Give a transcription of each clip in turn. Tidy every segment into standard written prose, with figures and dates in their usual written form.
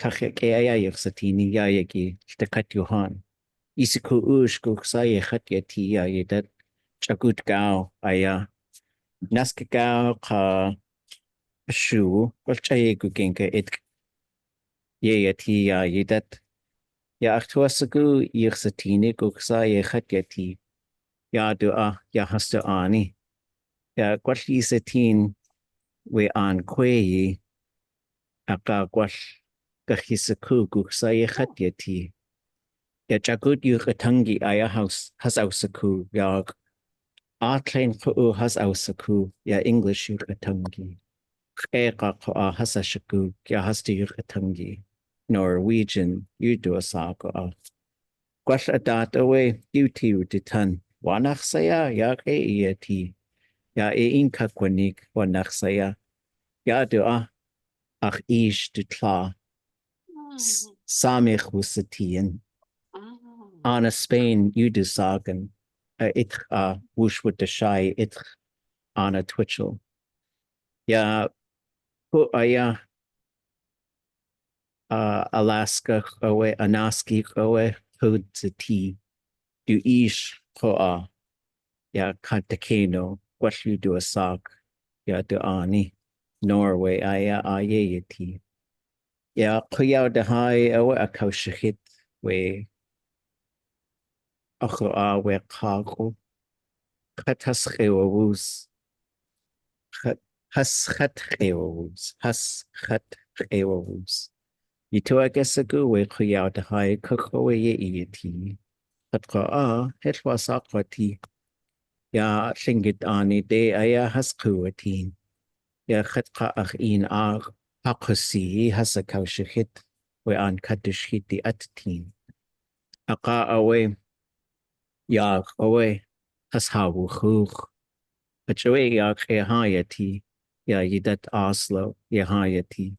kachekea yuxatini yayagi stekat yuhan. Isiku ushkuxaya yatee yadat chagut gaaw aya naska gaaw ka shuu walchayagu genka it yatee yadat ya achtuasagu yuxatini guxaya yatee ya dua ya hasta ani ya kwalisatin we an kwei aka kwal kahisaku guxaya yatee ya chagut yuxatangi aya has ausaku ya Atlein ko has ausaku ya English yuxatangi Xeiyí ko has ashaku ya has the yuxatangi Norwegian yuduasago gwell a dat away yutiw ditan wanach saya ya yatee ya ein kakwanig wanach saya ya ach ish du tla samich wusatien Anna Spain yudu sagen it wooch with the shy it Anna Twitchell ya po aya Alaska away Anaski away pud ti du ish ko ya kantakeno gwell yudu a sag ya du ani Norway aya yatee ya kuyaw de hai away a kaushahit we acho we kago has x'úx'u has x'úx'u Yito agasagu we kuyaw de hai kukowe yatee Hatra het was akwati ya shingit ani de aya has kuatin ya khatra ach in akusi has a kaushahit we an kadishiti atin aka away ya away has hawu khur achwe ya hayati ya yidat Oslo ya hayati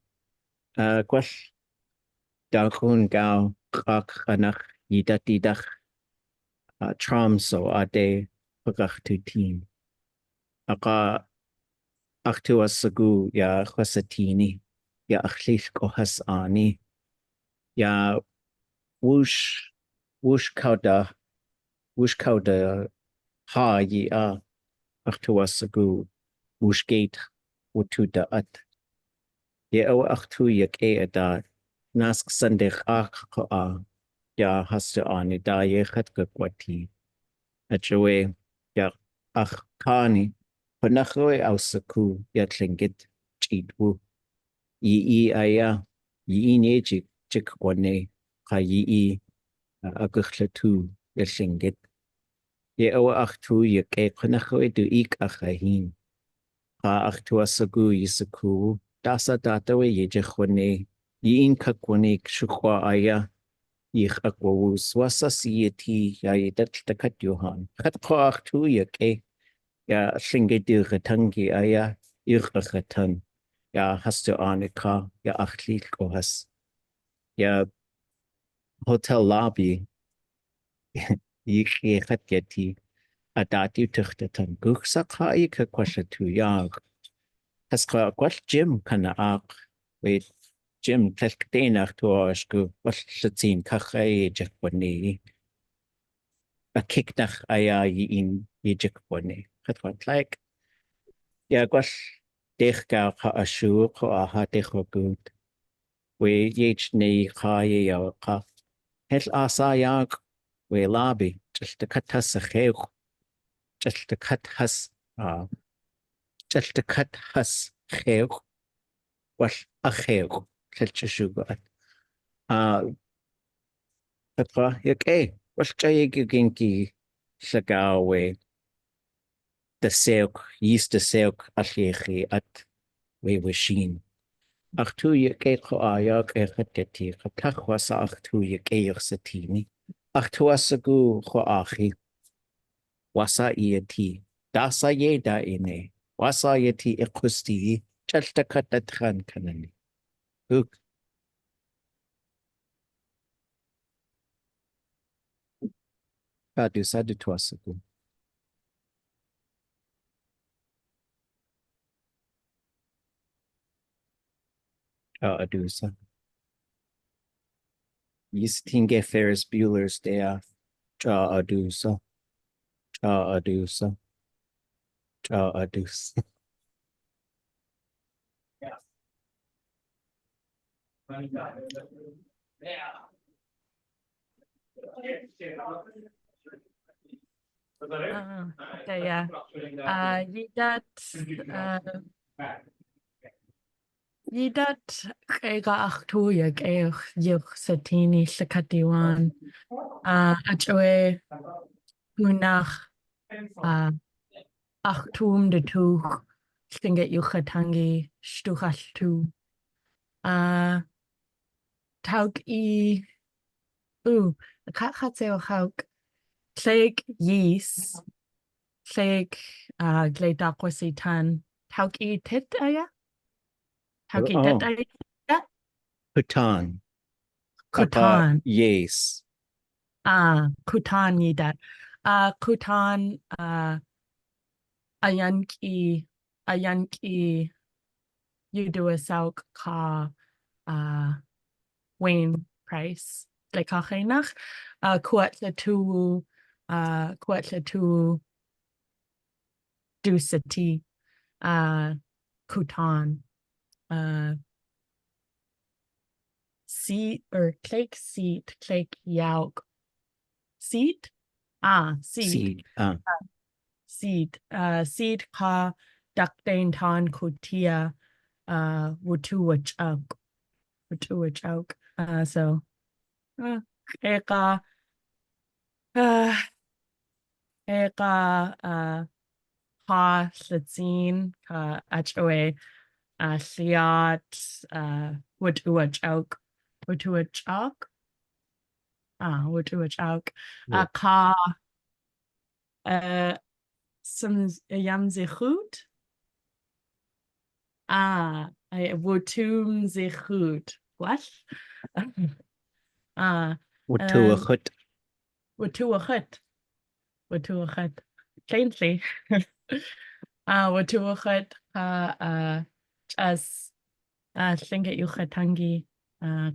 gwell dalchun gaaw chak anach yidat idach Tromso ade pagachtutin aka achtu asagu ya chwasatini ya achlif ko has ani ya wooch kauda ha yi achtu asagu wooch gate wutuda at ye o achtu ada nask sandich ko ya hastu ani da ye khatka kwati achwe ya ach kani panachwe ausaku ya tlingit chidwu yi aya yi neji chikwane ka yi agachlatu ya tlingit ye o achtu ye panachwe du achahin ka achtu asagu yisaku dasa datawe ye jechwane yi kakwane shukwa aya ich akwus wasas yatee ya yidat takat yohan khat khoach tu ya shingedir getangi aya irchatan ya hastu anika ya achlit kohas ya hotel lobby ich khat yatee adati tuchtatan guksa ik kwashatu ya has kwal gym kana wait Jim Telkdenach to Ashku, Washatin Kache Jakwane, a kicknach aya in Jakwane. Hat like, ya gwash dechga ha ashu ko ha decho good. We nei ka ya ka. Het asayag we lobby, just the cut has a cheo, just the cut has cheo, wash a cheo. Sugar. Papa, what's Genki Shagawe, the silk, yeast the silk, Ashlechi at we wishing. Ach tu ko ayag echateti, Katachwas ach tu satini. Ach tu asagu ho achi, wasa iati, dasa yeda ine, wasa yeti ekusti, chalta katatran kanani. Hook. Adusa de tuasagu. Adusa. Yistinge Ferris Bueller's Day Off. Draw adusa. Draw adusa. Draw adusa. Okay, yeah. Yidat ega achtu yg satini sakatiwan achwe punach achtum de tuch stinget yuchatangi stuchashtu tauk I katseo hauk Clegg Yis Clegg Gledakwasitan tauk I tit aya tauk I tit aya Kutan. Kutan. Yes. Kutan yidat. Kutan ayanki yuduasauk ka Wayne Price. Le kachenach kuatla tu dusati Kutan. Seat or click seat click yauk. Seat? Seed. Seed. Seed ka dakdain tan kutia wutuwach auk. Wutuwach auk. So eka ha slatzin ka HOA liat wutuwach auk. Wutuwach auk. Wutuwach auk. Ka some yam zichut. Wotum zichut. What? Wutuachut. Wutuachut. Wutuachut. Plainly. Wutuachut as Slinget yuchatangi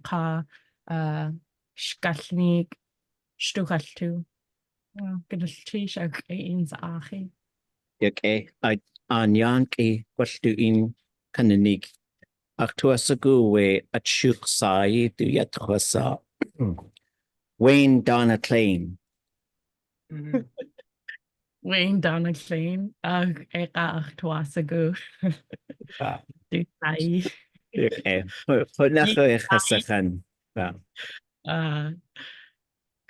ka shkashnik shtuchashtu. Gydyltris ag ein achi. Yake anyanki washtuin kananig. Achtuasagu we x'úx'u du yatwasa. Wayne Donna Claim. Wayne Donna Claim ag eka achtuasagu. Du tai. Okay. Hunacho echasachan.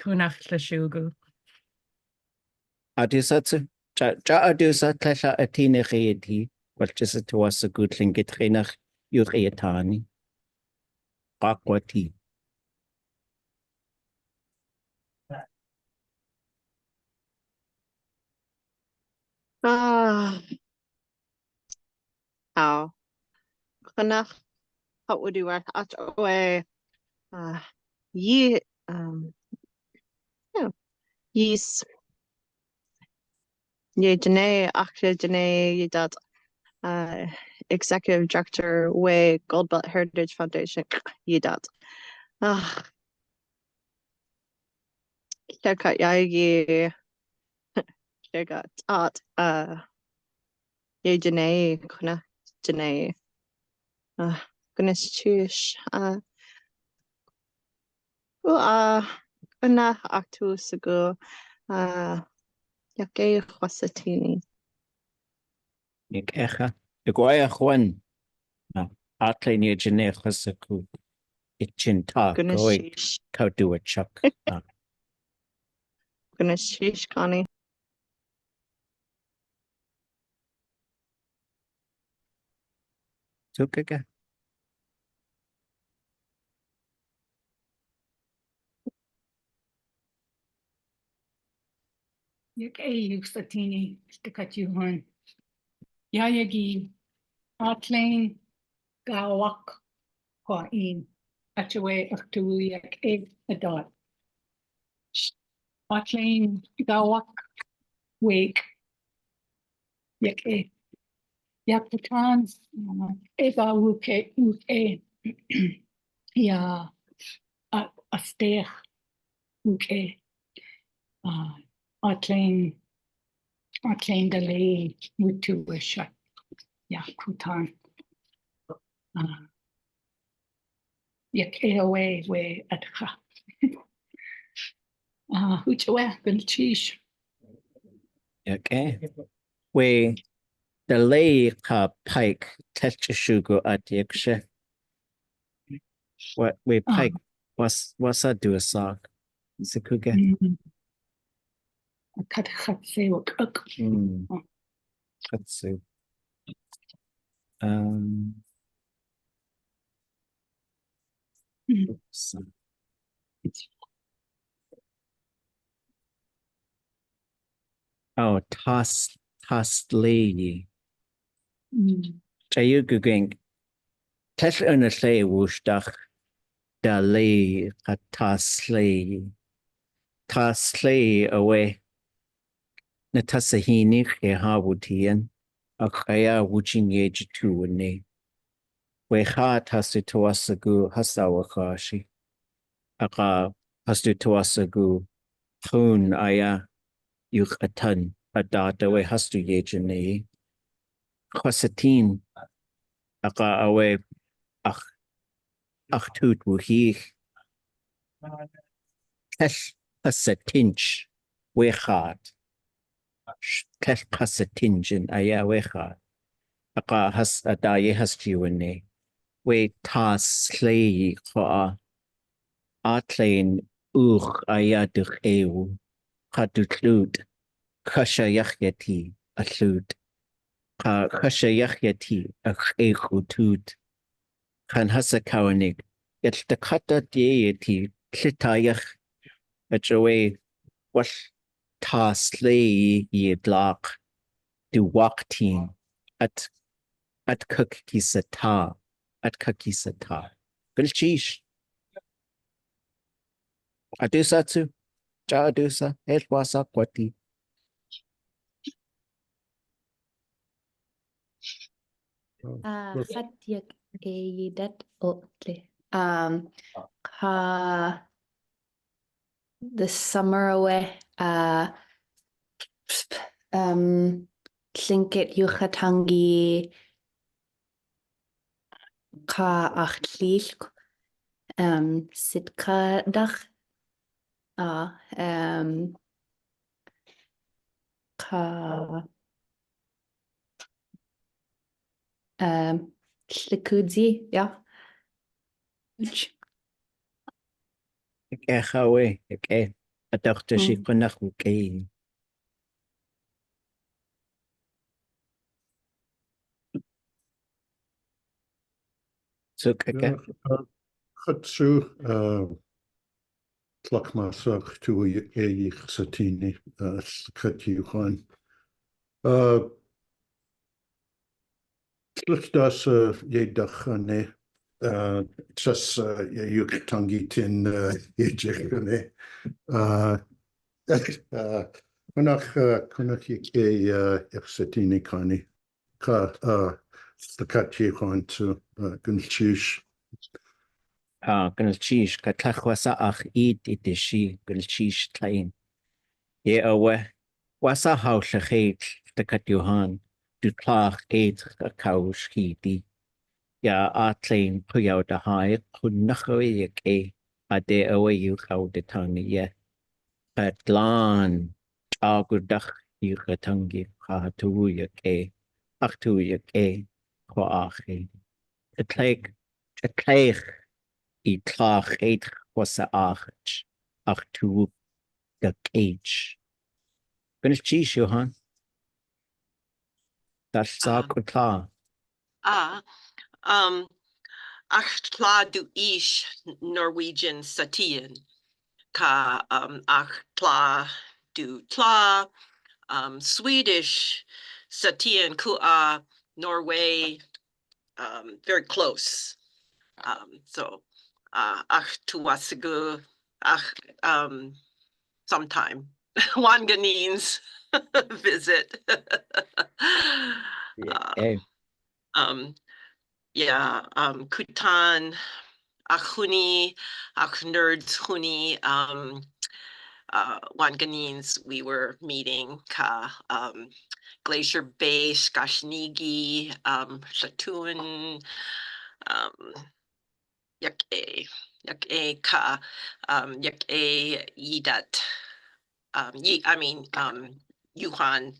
Kunach lashugu. Adusatsu. Ja adusa tlesha atine reeti. Walchisa tuasagu tlingitrenach yureetani. Qakwati. Vannacht wat we doen at oe ye yes ye jineiyí achta jineiyí ye dat executive director we Goldbelt Heritage Foundation ye dat Lerkat ye lerkat at ye jineiyí kuna jineiyí goodness chush Vannacht achtu sagu yatee chwasatini. Nik echa. Iguaya Juan. Atlein ye jine chasaku. Itchinta goig. Kaudu a chuck. Goodness sheesh, Connie. Tukaga. Yatee satini stikatuhan. Yayagi atlain gaawak kwain. Achwe achtu yak adot. Atlain gaawak wake. Yake. Yaputans ega wuke ya asteach unéi. Atlein dalei wooch. Yeah, kutan. Yatee away we adcha. Wooch gulchish. Okay. We the lay ka pike touch sugar at yakshe. What we pike what's that do a sock? Sikuga. Katse wak. Katsu. Oops. Oh, Leyi. Jayuguging. Tesh unéi wooch da lay ka Leyi. Leyi away. Natasahini hawutian. Akaya wooching age two unéi. We tasu tawasagu hasawakashi. Aka hastu tawasagu hun aya yuchatan adata we hastu yejane. Kwasatin aka awe tut wuhi. Kesh pasatinch wechat. Kesh pasatinjin aya wechat. Aka has adaye hastu we Leyi kwa atlein aya duchewu. Kadutlut. Kasha yatee a llwyd. Kasha yatee a x'úx'u. Kan hasa kawanig. Yet the kata deity llitayach a joe wall Leyi yidlak du waktin at cook kisata at kakisata. Gulchish. Adusatsu. Ja adusa. El wasa kwati. Khatiak eyidat otle. The summer away. Tlinket yuchatangi ka achtlilk. Sitka dach. Ka Slikudzi, yeah. Wooch. Echawe, okay. A doctor she kunach okay. So okay. X'úx'u tlachmasach tu x'eiyí x'úx'u s'catúchan. Tlachdas yedach anéi. Just yuchtangitin yejechane. Kunach yeke x'úx'u kani. Ka s'catúchan tu gulchish. Gulchish ka tlachwasa ach itishi gulchish tlain. Ye awe wasa haushachet the katjuhan du tlach a kaush hiti. Ja atlein puyau da hai kunachoe yeke ade awe yu hau de tangi ye. Glan agudach yuchatangi ha tu yeke ach tu yeke kwa achi. Het leek I tlach eich wasa achach ach tu the cage. Gynnes cheese, Johan. That's sag utla. Ach tla du ish Norwegian satien. Ka ach tla du tla. Swedish satien ku Norway very close. So ach tuwasigu ach sometime Wanganese visit. Yeah. Kutan Achuni, ach nerds huni, Wanganines, we were meeting ka Glacier Base, Gashnigi, Shatun, yatee ka yatee yidat, Yuhan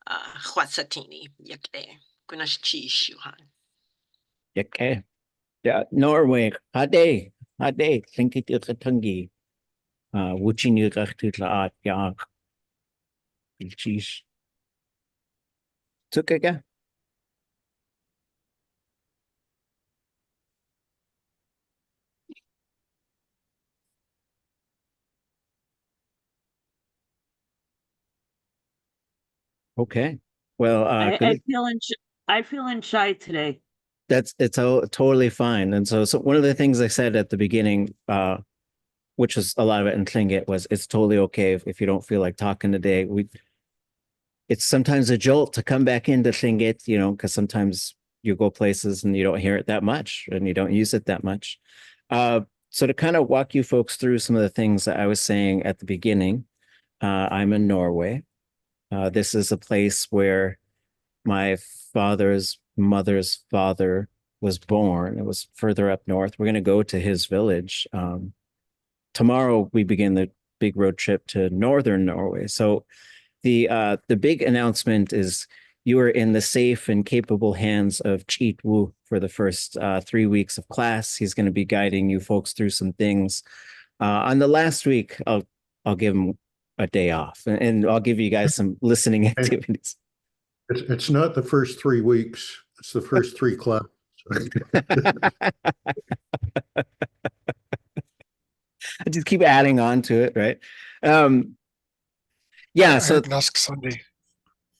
Huatsatini, yatee, Gunash Yuhan. Yatee. Yeah, Norway. Anéi. Anéi. Lingi Katangi. Wuchin jigax laat ja. Cheese. Tukega. Okay. Well, I'm feeling shy today. it's totally fine. And so one of the things I said at the beginning, which was a lot of it in Tlingit, was it's totally okay if you don't feel like talking today. It's sometimes a jolt to come back into Tlingit, because sometimes you go places and you don't hear it that much and you don't use it that much. So to kind of walk you folks through some of the things that I was saying at the beginning, I'm in Norway. This is a place where my father's mother's father was born. It was further up north. We're going to go to his village. Tomorrow we begin the big road trip to northern Norway. So the big announcement is you are in the safe and capable hands of x'úx'u for the first 3 weeks of class. He's going to be guiding you folks through some things. On the last week, I'll give him a day off, and I'll give you guys some listening activities. It's not the first 3 weeks. It's the first 3 classes. I just keep adding on to it, right? Yeah. So Nask Sunday.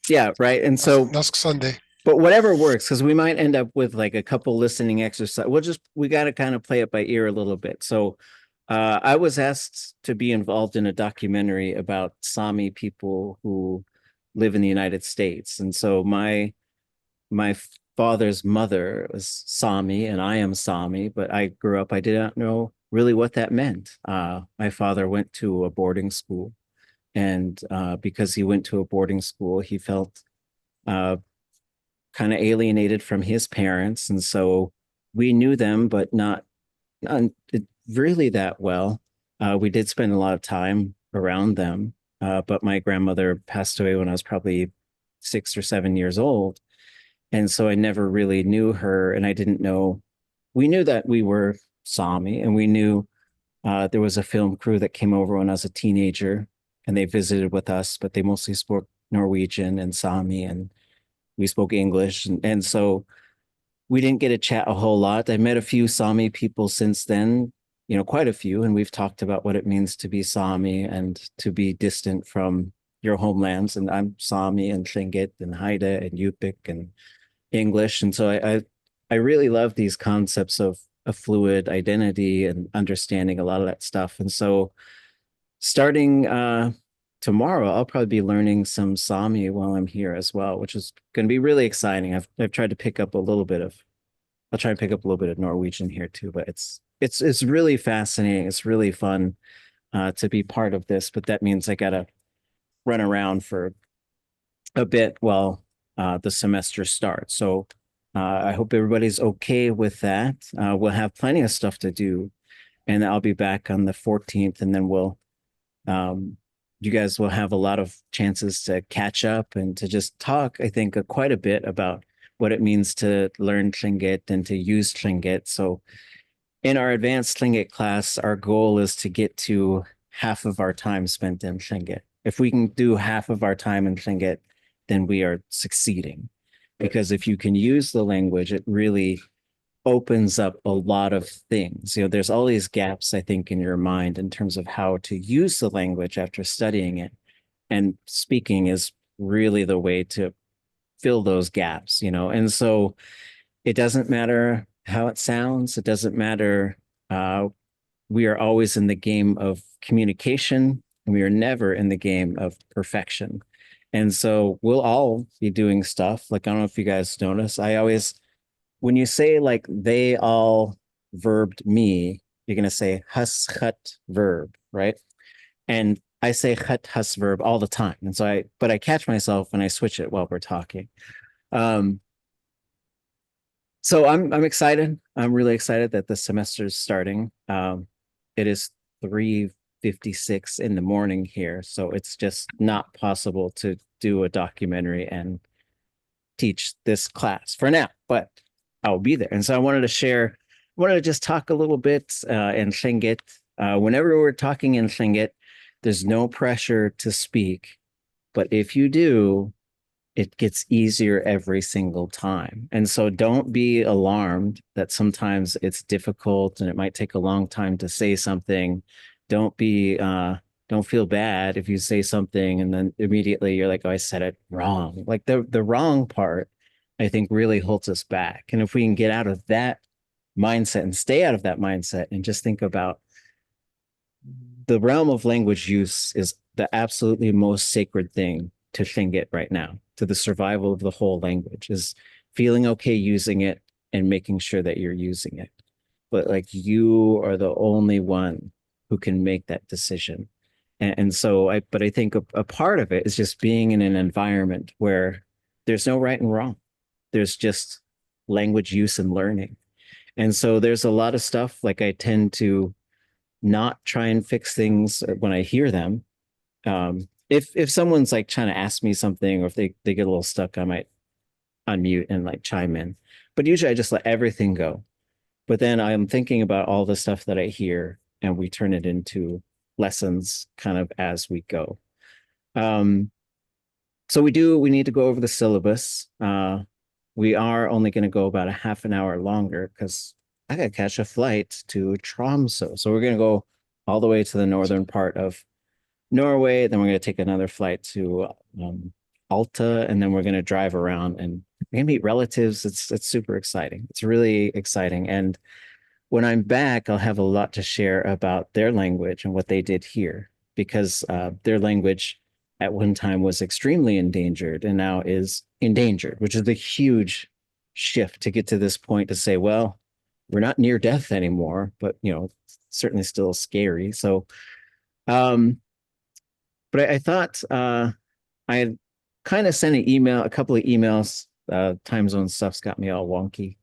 Yeah, right. And so Nask Sunday. But whatever works, because we might end up with like a couple listening exercise. We got to kind of play it by ear a little bit. So I was asked to be involved in a documentary about Sami people who live in the United States. And so my father's mother was Sami and I am Sami, but I grew up, I did not know really what that meant. My father went to a boarding school, and because he went to a boarding school, he felt kind of alienated from his parents. And so we knew them, but not really that well. We did spend a lot of time around them, but my grandmother passed away when I was probably 6 or 7 years old. And so I never really knew her, and I didn't know. We knew that we were Sami, and we knew there was a film crew that came over when I was a teenager, and they visited with us, but they mostly spoke Norwegian and Sami, and we spoke English. And so we didn't get to chat a whole lot. I've met a few Sami people since then, quite a few, and we've talked about what it means to be Sami and to be distant from your homelands. And I'm Sami and Tlingit and Haida and Yupik and English. And so I really love these concepts of a fluid identity and understanding a lot of that stuff. And so starting tomorrow, I'll probably be learning some Sami while I'm here as well, which is going to be really exciting. I've tried to pick up a little bit of, I'll try and pick up a little bit of Norwegian here too, but it's really fascinating. It's really fun to be part of this, but that means I got to run around for a bit while the semester starts. So I hope everybody's okay with that. We'll have plenty of stuff to do, and I'll be back on the 14th, and then you guys will have a lot of chances to catch up and to just talk, I think, quite a bit about what it means to learn Tlingit and to use Tlingit. So in our advanced Tlingit class, our goal is to get to half of our time spent in Tlingit. If we can do half of our time in Tlingit, then we are succeeding. Because if you can use the language, it really opens up a lot of things. There's all these gaps, I think, in your mind in terms of how to use the language after studying it. And speaking is really the way to fill those gaps, And so it doesn't matter how it sounds. It doesn't matter. We are always in the game of communication, and we are never in the game of perfection. And so we'll all be doing stuff. Like, I don't know if you guys notice, when you say like they all verbed me, you're going to say has chet verb, right? And I say chet has verb all the time. And so but I catch myself when I switch it while we're talking. So I'm excited. I'm really excited that the semester is starting. It is 3:56 in the morning here, so it's just not possible to do a documentary and teach this class for now, but I'll be there. And so I wanted to just talk a little bit in Tlingit. Whenever we're talking in Tlingit, there's no pressure to speak, but if you do, it gets easier every single time. And so don't be alarmed that sometimes it's difficult and it might take a long time to say something. Don't feel bad if you say something and then immediately you're like, oh, I said it wrong. Like the wrong part, I think, really holds us back. And if we can get out of that mindset and stay out of that mindset and just think about the realm of language use is the absolutely most sacred thing to Tlingit right now, to the survival of the whole language, is feeling okay using it and making sure that you're using it. But like, you are the only one who can make that decision. And so I think a part of it is just being in an environment where there's no right and wrong. There's just language use and learning. And so there's a lot of stuff, like, I tend to not try and fix things when I hear them. If someone's like trying to ask me something, or if they get a little stuck, I might unmute and like chime in. But usually I just let everything go. But then I'm thinking about all the stuff that I hear, and we turn it into lessons kind of as we go. So we need to go over the syllabus. We are only going to go about a half an hour longer because I got to catch a flight to Tromsø. So we're going to go all the way to the northern part of Norway. Then we're going to take another flight to Alta, and then we're going to drive around and we're going to meet relatives. It's super exciting. It's really exciting. And when I'm back, I'll have a lot to share about their language and what they did here, because their language at one time was extremely endangered and now is endangered, which is a huge shift to get to this point to say, well, we're not near death anymore, but certainly still scary. So, but I thought I had kind of sent a couple of emails. Time zone stuff's got me all wonky.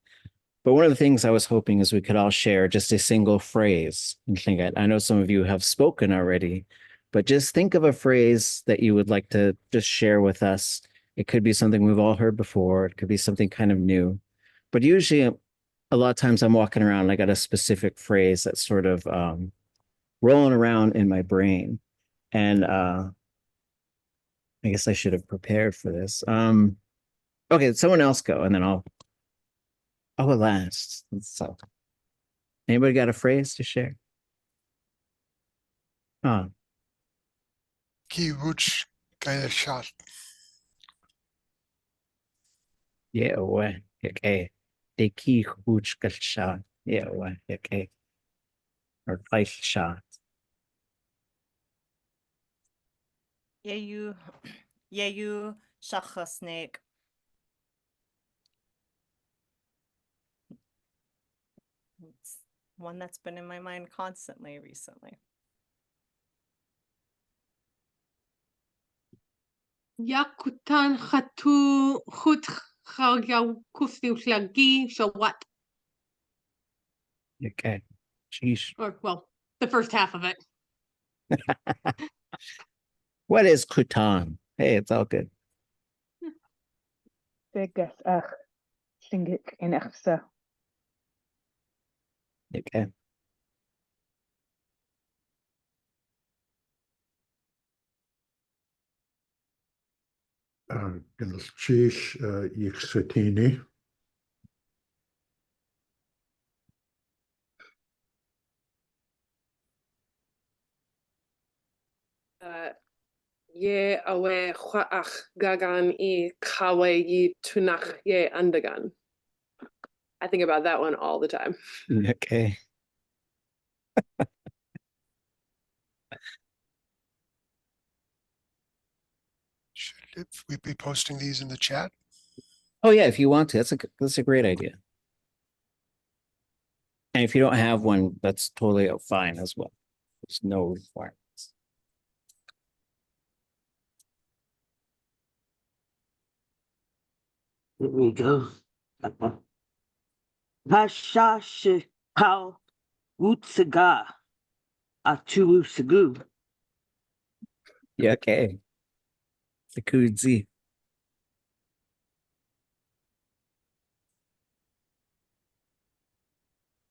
But one of the things I was hoping is we could all share just a single phrase in Tlingit. I know some of you have spoken already, but just think of a phrase that you would like to just share with us. It could be something we've all heard before. It could be something kind of new. But usually, a lot of times I'm walking around and I got a specific phrase that's sort of rolling around in my brain. And I guess I should have prepared for this. Okay, someone else go, and then I'll go last. So, anybody got a phrase to share? Wooch shot. Yeah, ouais, okay. Ki wooch shot. Yeah, ouais, okay. Or life shot. Xeiyí snake. It's one that's been in my mind constantly recently. Yakutan khatu khut khagyaw kufniw lagi shawat. Okay. Sheesh. Or, well, the first half of it. What is Kutan? Hey, it's all good. Jigax Lingi in x'úx'u. Okay. Chish yatee. Ye awe chwaach gagan I xeiyí toonach ye andagan. I think about that one all the time. Okay. Should we be posting these in the chat? Oh yeah, if you want to, that's a great idea. And if you don't have one, that's totally fine as well. There's no requirements. There we go. Pasha how utsaga x'úx'u. Yatee. The kudzi.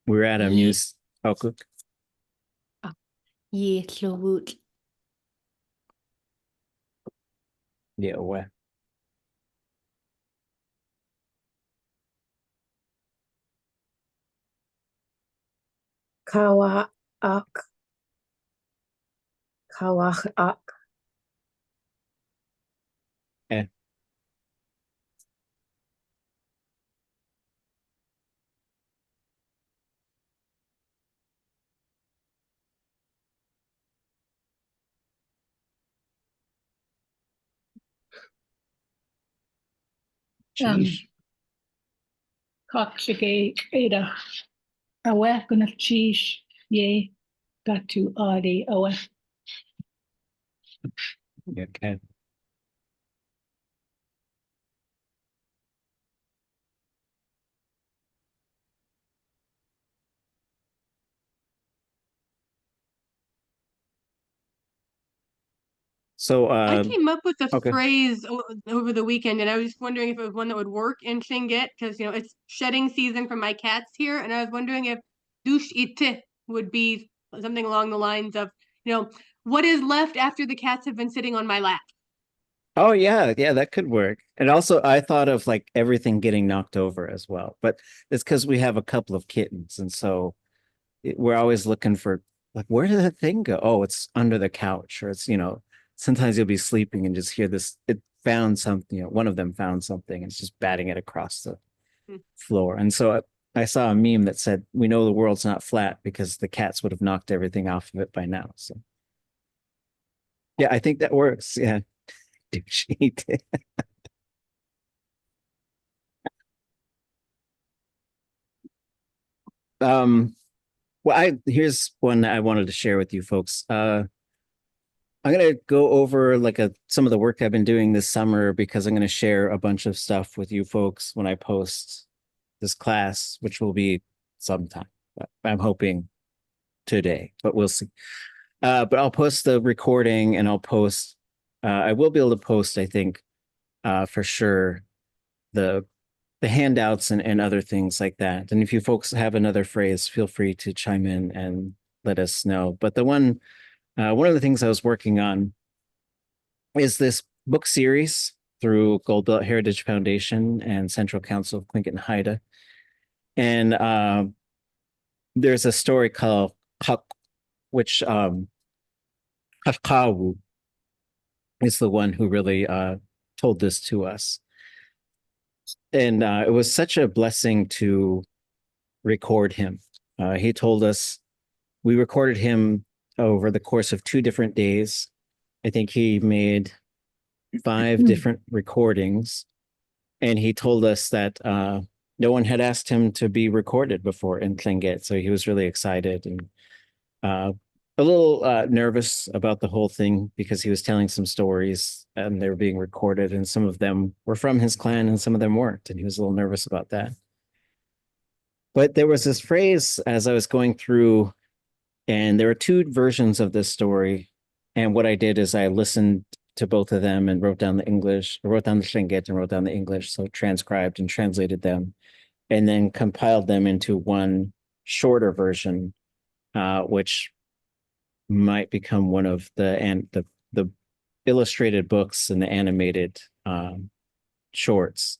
We're at a muse. Oh, good. Yee wooch. Yeah, well. Kawa ak. Kawach ak. Eh. Sheesh. Coxigay Ada. Awe gonna cheese. Yay. Got to anéi awe. Okay. So I came up with a okay. phrase over the weekend, and I was just wondering if it was one that would work in Tlingit, because it's shedding season for my cats here, and I was wondering if jineiyí would be something along the lines of, what is left after the cats have been sitting on my lap. Oh yeah, that could work. And also I thought of like everything getting knocked over as well. But it's because we have a couple of kittens, and so we're always looking for like, where did that thing go? Oh, it's under the couch, or it's, sometimes you'll be sleeping and just hear this, it found something, one of them found something and it's just batting it across the floor. And so I saw a meme that said, we know the world's not flat because the cats would have knocked everything off of it by now. So yeah, I think that works. Yeah. Well, here's one I wanted to share with you folks. I'm gonna go over like some of the work I've been doing this summer, because I'm gonna share a bunch of stuff with you folks when I post this class, which will be sometime. I'm hoping today, but we'll see. But I'll post the recording, and I will be able to post, I think, for sure, the handouts and other things like that. And if you folks have another phrase, feel free to chime in and let us know. But one of the things I was working on is this book series through Gold Belt Heritage Foundation and Central Council of Tlingit and Haida. And there's a story called X'úx'u, which x'úx'u is the one who really told this to us. And it was such a blessing to record him. He told us, we recorded him over the course of 2 different days. I think he made 5 different recordings. And he told us that no one had asked him to be recorded before in Tlingit. So he was really excited and a little nervous about the whole thing, because he was telling some stories and they were being recorded, and some of them were from his clan and some of them weren't. And he was a little nervous about that. But there was this phrase as I was going through, and there were 2 versions of this story. And what I did is I listened to both of them and wrote down the English, wrote down the Tlingit and wrote down the English. So transcribed and translated them, and then compiled them into one shorter version, which might become one of the illustrated books and the animated shorts.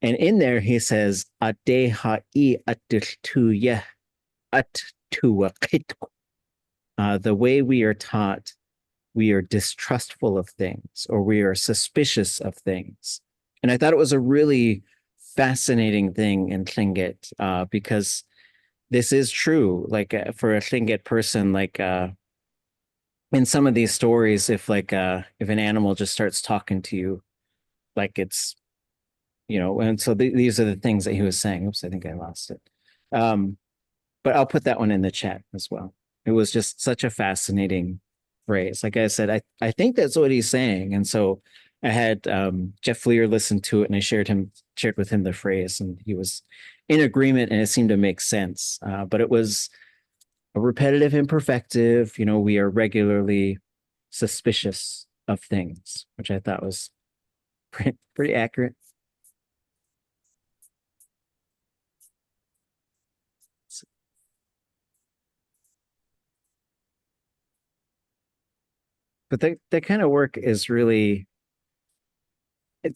And in there he says, "Adeha'i atiltuye attuwakitku." The way we are taught, we are distrustful of things, or we are suspicious of things. And I thought it was a really fascinating thing in Tlingit, because this is true. Like for a Tlingit person, like in some of these stories, if an animal just starts talking to you, like it's, and so these are the things that he was saying. Oops, I think I lost it. but I'll put that one in the chat as well. It was just such a fascinating phrase. Like I said, I think that's what he's saying. And so I had Jeff Fleer listen to it, and I shared with him the phrase, and he was in agreement, and it seemed to make sense. But it was a repetitive imperfective. You know, we are regularly suspicious of things, which I thought was pretty accurate. But that kind of work is really,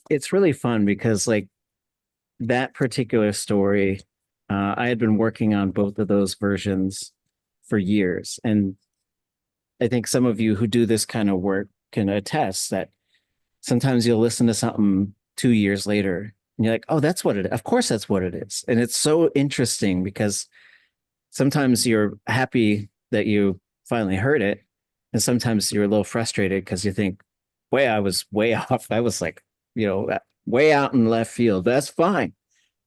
it's really fun because like that particular story, I had been working on both of those versions for years. And I think some of you who do this kind of work can attest that sometimes you'll listen to something 2 years later and you're like, oh, that's what it is. Of course, that's what it is. And it's so interesting because sometimes you're happy that you finally heard it. And sometimes you're a little frustrated because you think, way, I was way off. I was like, you know, way out in left field. But that's fine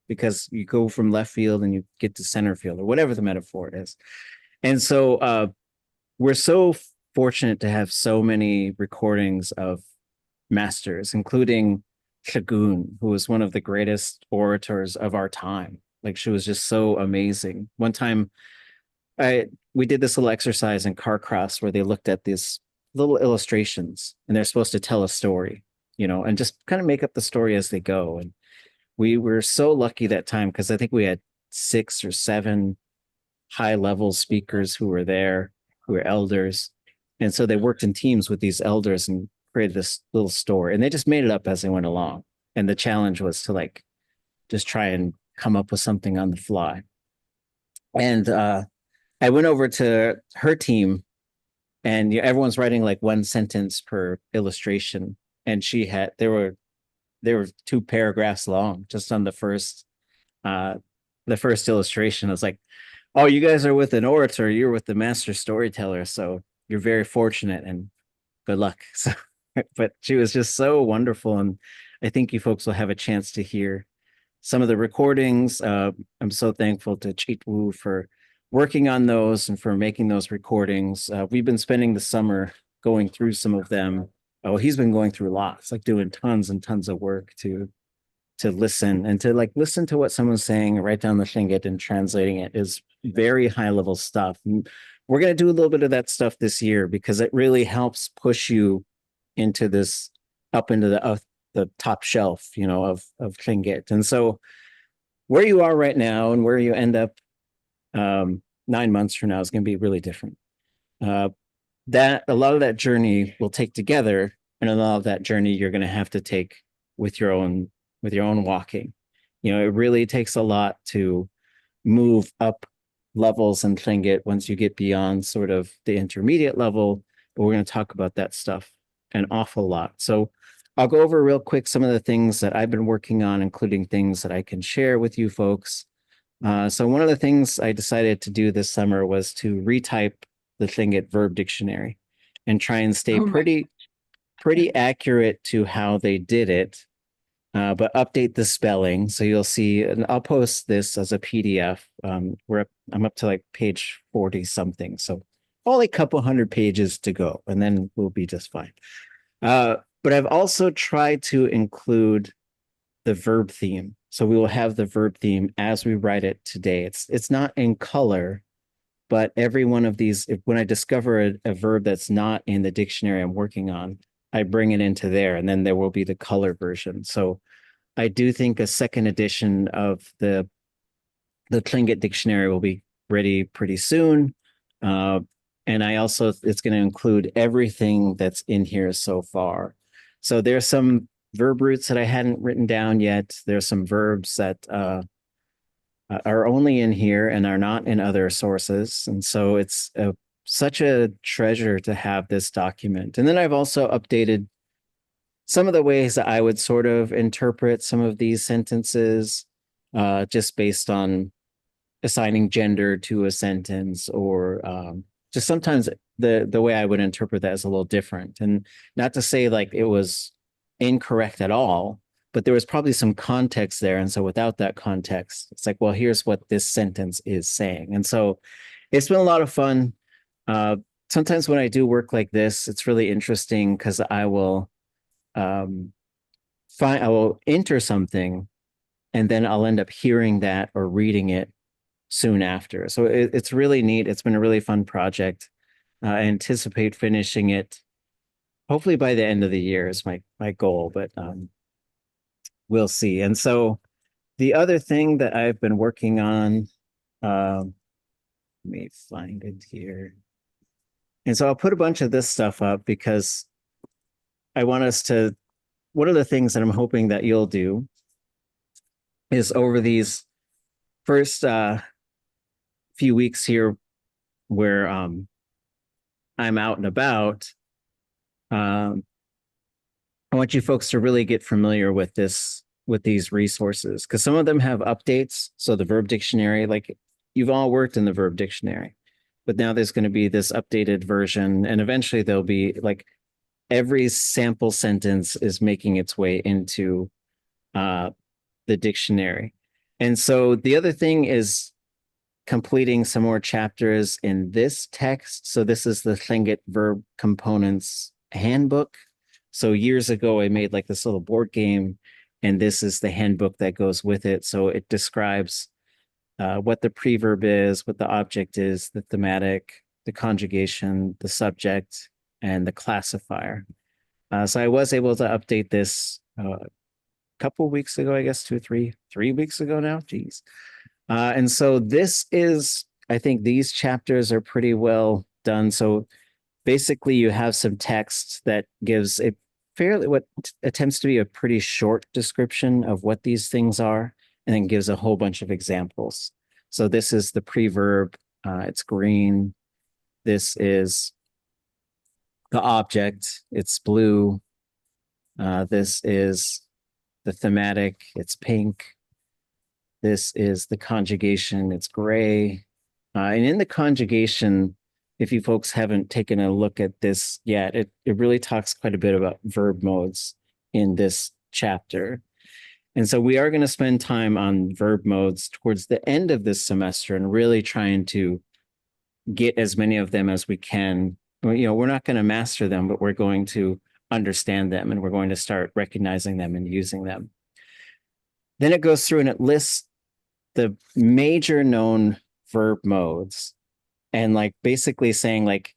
because you go from left field and you get to center field or whatever the metaphor is. And so we're so fortunate to have so many recordings of masters, including Shagun, who was one of the greatest orators of our time. Like she was just so amazing. One time we did this little exercise in Carcross where they looked at these little illustrations and they're supposed to tell a story, you know, and just kind of make up the story as they go. And we were so lucky that time because I think we had 6 or 7 high-level speakers who were there, who were elders. And so they worked in teams with these elders and created this little story. And they just made it up as they went along. And the challenge was to like just try and come up with something on the fly. And I went over to her team and everyone's writing like 1 sentence per illustration. And there were 2 paragraphs long just on the first illustration. I was like, oh, you guys are with an orator, you're with the master storyteller. So you're very fortunate and good luck. So, but she was just so wonderful. And I think you folks will have a chance to hear some of the recordings. I'm so thankful to x'úx'u for working on those and for making those recordings. We've been spending the summer going through some of them. Oh, he's been going through lots, like doing tons and tons of work to listen and to like listen to what someone's saying, write down the tlingit and translating it is very high level stuff. And we're going to do a little bit of that stuff this year because it really helps push you into this up into the top shelf, you know, of tlingit. And so where you are right now and where you end up 9 months from now is going to be really different. That a lot of that journey we'll take together, and a lot of that journey you're going to have to take with your own walking. You know, it really takes a lot to move up levels in tlingit once you get beyond sort of the intermediate level. But we're going to talk about that stuff an awful lot. So I'll go over real quick some of the things that I've been working on, including things that I can share with you folks. So one of the things I decided to do this summer was to retype the tlingit verb dictionary and try and stay pretty accurate to how they did it, but update the spelling. So you'll see, and I'll post this as a PDF. I'm up to like page 40 something. So only a couple hundred pages to go, and then we'll be just fine. But I've also tried to include the verb theme. So we will have the verb theme as we write it today. It's not in color, but every one of these, when I discover a verb that's not in the dictionary I'm working on, I bring it into there, and then there will be the color version. So I do think a second edition of the tlingit dictionary will be ready pretty soon. And it's going to include everything that's in here so far. So there's some verb roots that I hadn't written down yet. There's some verbs that are only in here and are not in other sources. And so it's such a treasure to have this document. And then I've also updated some of the ways that I would sort of interpret some of these sentences, just based on assigning gender to a sentence, or just sometimes the way I would interpret that is a little different. And not to say like it was incorrect at all, but there was probably some context there. And so without that context, it's like, well, here's what this sentence is saying. And so it's been a lot of fun. Sometimes when I do work like this, it's really interesting because I will enter something and then I'll end up hearing that or reading it soon after. So it's really neat. It's been a really fun project. I anticipate finishing it hopefully by the end of the year is my goal, but we'll see. And so the other thing that I've been working on, let me find it here. And so I'll put a bunch of this stuff up because I want us to, one of the things that I'm hoping that you'll do is over these first few weeks here where I'm out and about, I want you folks to really get familiar with these resources, because some of them have updates. So the verb dictionary, like you've all worked in the verb dictionary, but now there's going to be this updated version, and eventually there'll be like every sample sentence is making its way into the dictionary. And so the other thing is completing some more chapters in this text. So this is the Tlingit Verb Components Handbook. So years ago, I made like this little board game, and this is the handbook that goes with it. So it describes what the preverb is, what the object is, the thematic, the conjugation, the subject, and the classifier. So I was able to update this a couple of weeks ago, I guess 3 weeks ago now. Geez. And so this is, I think these chapters are pretty well done. So basically you have some text that gives a what attempts to be a pretty short description of what these things are, and then gives a whole bunch of examples. So this is the preverb, it's green. This is the object, it's blue. This is the thematic, it's pink. This is the conjugation, it's gray. And in the conjugation, if you folks haven't taken a look at this yet, it really talks quite a bit about verb modes in this chapter. And so we are going to spend time on verb modes towards the end of this semester and really trying to get as many of them as we can. You know, we're not going to master them, but we're going to understand them, and we're going to start recognizing them and using them. Then it goes through and it lists the major known verb modes, and like basically saying like,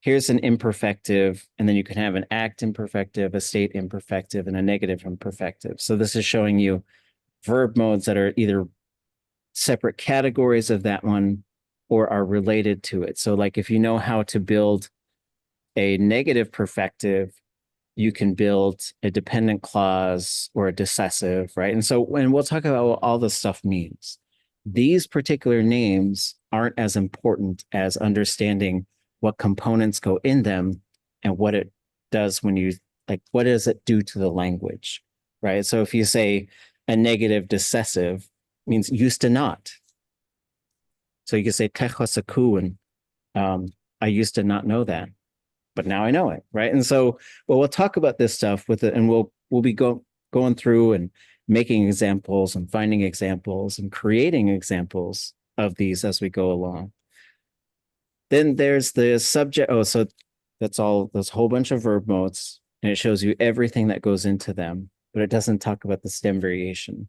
here's an imperfective, and then you can have an act imperfective, a state imperfective, and a negative imperfective. So this is showing you verb modes that are either separate categories of that one or are related to it. So like if you know how to build a negative perfective, you can build a dependent clause or a decessive, right? And so when we'll talk about what all this stuff means, these particular names aren't as important as understanding what components go in them and what it does when you, like, what does it do to the language, right? So if you say a negative decessive, means used to not. So you can say techosaku, and I used to not know that, but now I know it, right? And so, well, we'll talk about this stuff with it, and we'll be going through and making examples and finding examples and creating examples of these as we go along. Then there's the subject. Oh, so that's all, there's a whole bunch of verb modes, and it shows you everything that goes into them, but it doesn't talk about the stem variation.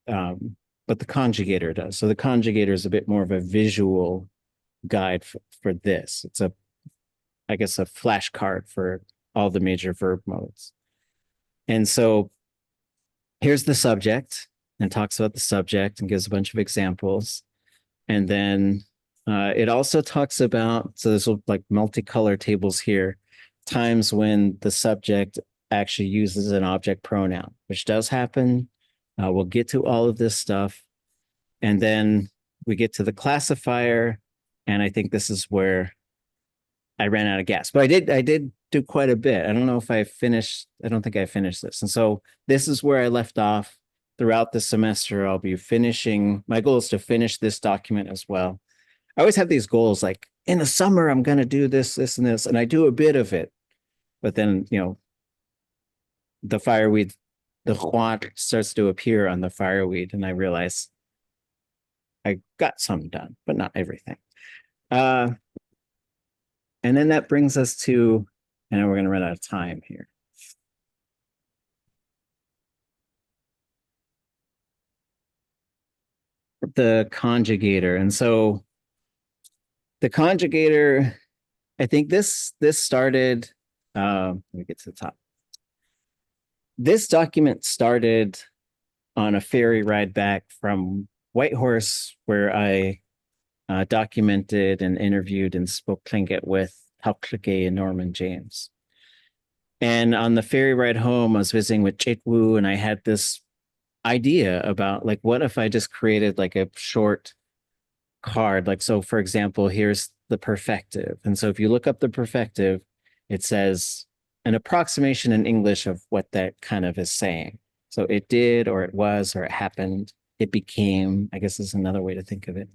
But the conjugator does. So the conjugator is a bit more of a visual guide for this. It's I guess a flashcard for all the major verb modes. And so here's the subject, and talks about the subject and gives a bunch of examples. And then it also talks about, so there's like multicolor tables here, times when the subject actually uses an object pronoun, which does happen. We'll get to all of this stuff. And then we get to the classifier. And I think this is where I ran out of gas, but I did do quite a bit. I don't know if I finished. I don't think I finished this. And so this is where I left off. Throughout the semester, I'll be finishing. My goal is to finish this document as well. I always have these goals, like in the summer, I'm going to do this, this, and this, and I do a bit of it. But then, you know, the fireweed the wooch starts to appear on the fireweed, and I realize I got some done, but not everything. And then that brings us to, I know we're going to run out of time here. The conjugator. And so the conjugator, I think this started, let me get to the top. This document started on a ferry ride back from Whitehorse, where I documented and interviewed and spoke Tlingit with X'úx'u and Norman James. And on the ferry ride home, I was visiting with x'úx'u, and I had this idea about, like, what if I just created like a short card? Like, so for example, here's the perfective. And so if you look up the perfective, it says an approximation in English of what that kind of is saying. So it did, or it was, or it happened, it became, I guess is another way to think of it.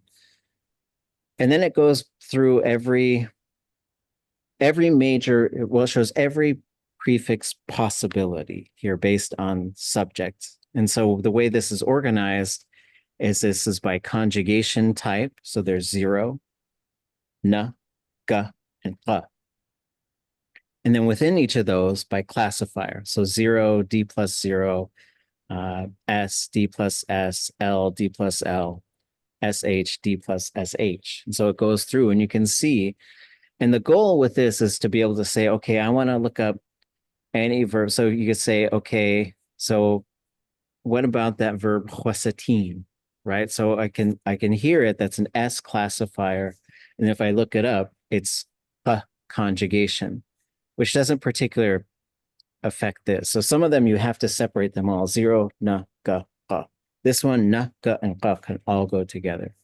And then it goes through every major, well, it shows every prefix possibility here based on subject. And so the way this is organized is this is by conjugation type. So there's 0, na, ga, and pa. And then within each of those by classifier. So 0, D plus 0, S, D plus S, L, D plus L, SH, D plus SH. And so it goes through, and you can see, and the goal with this is to be able to say, okay, I want to look up any verb. So you could say, okay, so what about that verb huasatin, right? So I can hear it, that's an S classifier. And if I look it up, it's a conjugation, which doesn't particularly affect this. So some of them you have to separate them all. 0, na, ga, pa. This one, na, ga, and pa can all go together.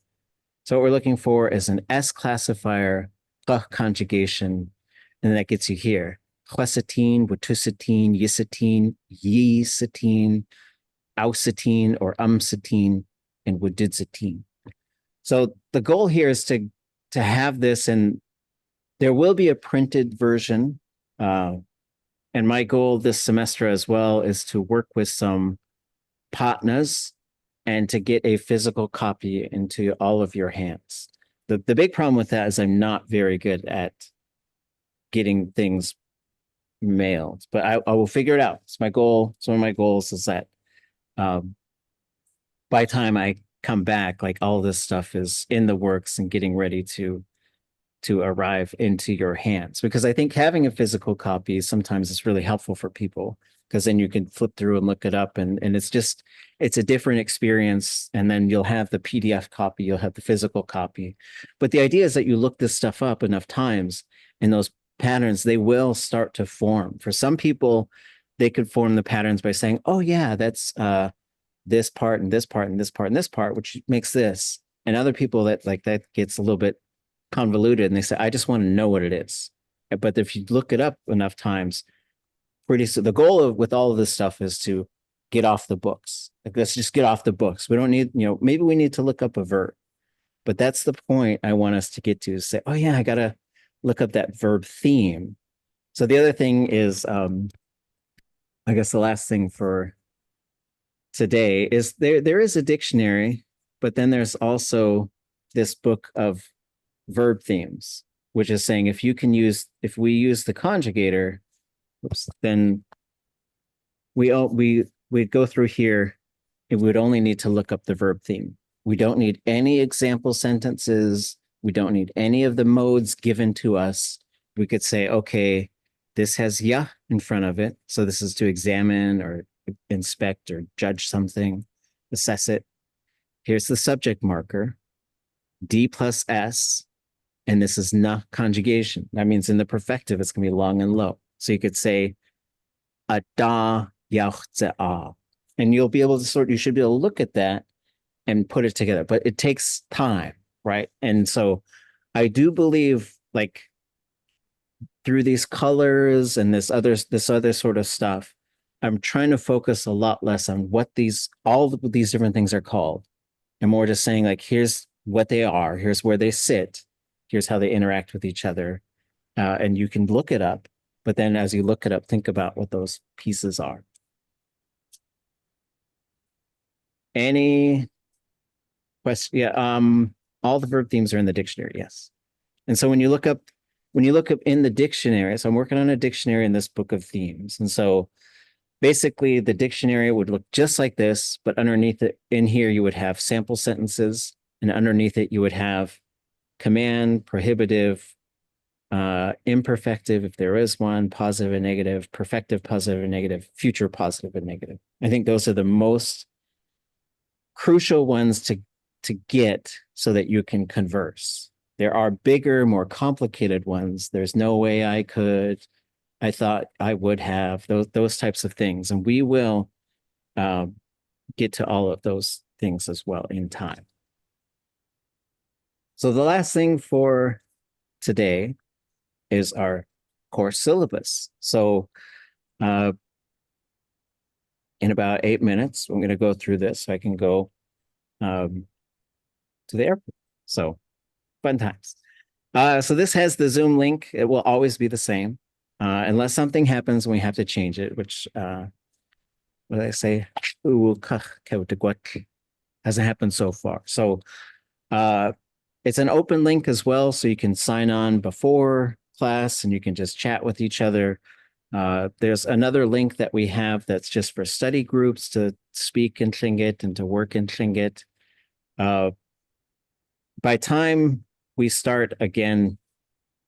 So what we're looking for is an S classifier, pa conjugation, and that gets you here. Huasatin, watusatin, yisatin, yisatin, ausatin or umsatin, and wudidsatin. So the goal here is to have this, and there will be a printed version. And my goal this semester as well is to work with some partners and to get a physical copy into all of your hands. The big problem with that is I'm not very good at getting things mailed, but I will figure it out. It's my goal. It's one of my goals is that by the time I come back, like all this stuff is in the works and getting ready to arrive into your hands. Because I think having a physical copy sometimes is really helpful for people, because then you can flip through and look it up, and it's a different experience. And then you'll have the PDF copy, you'll have the physical copy. But the idea is that you look this stuff up enough times, and those patterns, they will start to form. For some people, they could form the patterns by saying, oh yeah, that's this part and this part and this part and this part, which makes this. And other people that gets a little bit convoluted, and they say, I just want to know what it is. But if you look it up enough times, pretty soon, the goal with all of this stuff is to get off the books. Like, let's just get off the books. We don't need, maybe we need to look up a verb, but that's the point I want us to get to, is say, oh yeah, I got to look up that verb theme. So the other thing is, I guess the last thing for today is there is a dictionary, but then there's also this book of verb themes, which is saying if we use the conjugator, then we'd go through here and we would only need to look up the verb theme. We don't need any example sentences. We don't need any of the modes given to us. We could say, okay, this has ya in front of it. So this is to examine or inspect or judge something, assess it. Here's the subject marker, D plus S, and this is na conjugation. That means in the perfective, it's going to be long and low. So you could say, ada yatee, and you'll be able to you should be able to look at that and put it together, but it takes time, right? And so I do believe, like, through these colors and this other sort of stuff, I'm trying to focus a lot less on what all of these different things are called, and more just saying, like, here's what they are, here's where they sit, here's how they interact with each other, and you can look it up. But then as you look it up, think about what those pieces are. Any question? Yeah, all the verb themes are in the dictionary, yes. And so when you look up in the dictionary, so I'm working on a dictionary in this book of themes. And so basically the dictionary would look just like this, but underneath it in here, you would have sample sentences, and underneath it, you would have command, prohibitive, imperfective, if there is one, positive and negative, perfective, positive and negative, future positive and negative. I think those are the most crucial ones to get so that you can converse. There are bigger, more complicated ones. There's no way I could, I thought I would have, those types of things. And we will get to all of those things as well in time. So the last thing for today is our course syllabus. So in about 8 minutes, I'm going to go through this so I can go to the airport. So fun times. So this has the Zoom link. It will always be the same unless something happens and we have to change it, which what did I say? Hasn't happened so far. So it's an open link as well, so you can sign on before class and you can just chat with each other. There's another link that we have that's just for study groups to speak in Tlingit and to work in Tlingit. By time we start again,